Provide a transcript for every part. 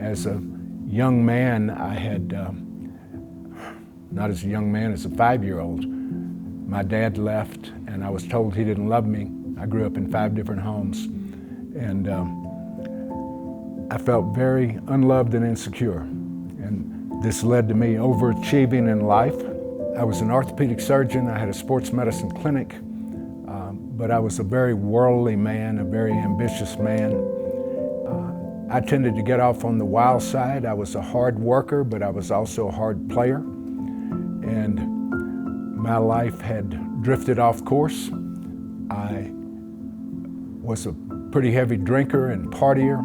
As a young man, I had, not as a young man, as a 5-year-old, my dad left and I was told he didn't love me. I grew up in 5 different homes, and I felt very unloved and insecure. And this led to me overachieving in life. I was an orthopedic surgeon. I had a sports medicine clinic, but I was a very worldly man, a very ambitious man. I tended to get off on the wild side. I was a hard worker, but I was also a hard player. And my life had drifted off course. I was a pretty heavy drinker and partier.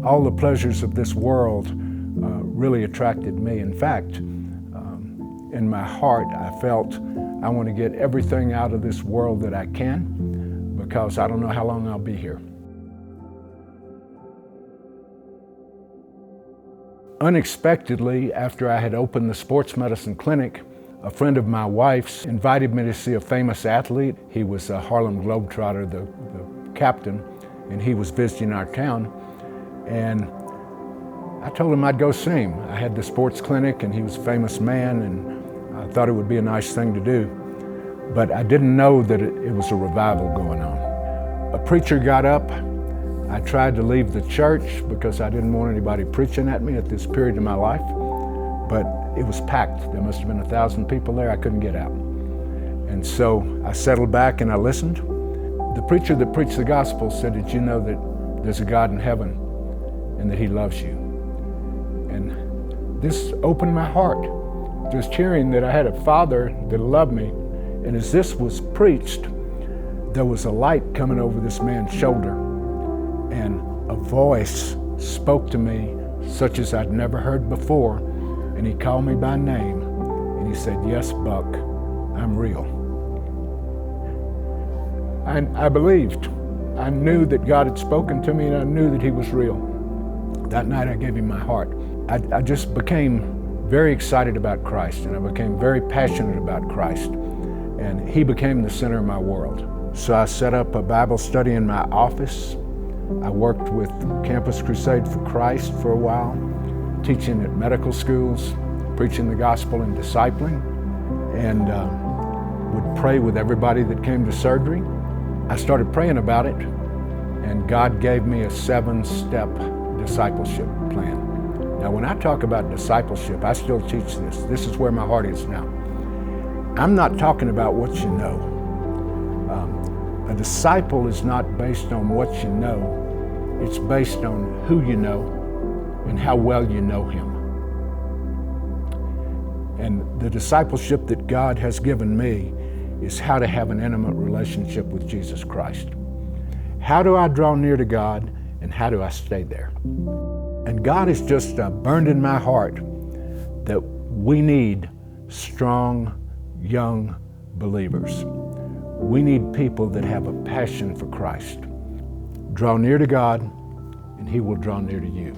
All the pleasures of this world really attracted me. In fact, in my heart, I felt I want to get everything out of this world that I can, because I don't know how long I'll be here. Unexpectedly, after I had opened the sports medicine clinic, a friend of my wife's invited me to see a famous athlete. He was a Harlem Globetrotter, the captain, and he was visiting our town. And I told him I'd go see him. I had the sports clinic and he was a famous man, and I thought it would be a nice thing to do. But I didn't know that it was a revival going on. A preacher got up. I tried to leave the church because I didn't want anybody preaching at me at this period of my life, but it was packed. There must have been 1,000 people there. I couldn't get out. And so I settled back and I listened. The preacher that preached the gospel said, "Did you know that there's a God in heaven and that he loves you?" And this opened my heart, just hearing that I had a father that loved me. And as this was preached, there was a light coming over this man's shoulder, and a voice spoke to me such as I'd never heard before. And he called me by name and he said, "Yes, Buck, I'm real." I believed. I knew that God had spoken to me, and I knew that he was real. That night I gave him my heart. I just became very excited about Christ, and I became very passionate about Christ, and he became the center of my world. So I set up a Bible study in my office. I worked with Campus Crusade for Christ for a while, teaching at medical schools, preaching the gospel and discipling, and would pray with everybody that came to surgery. I started praying about it, and God gave me a 7-step discipleship plan. Now, when I talk about discipleship, I still teach this. This is where my heart is now. I'm not talking about what you know. A disciple is not based on what you know. It's based on who you know and how well you know him. And the discipleship that God has given me is how to have an intimate relationship with Jesus Christ. How do I draw near to God, and how do I stay there? And God has just burned in my heart that we need strong, young believers. We need people that have a passion for Christ. Draw near to God, and he will draw near to you.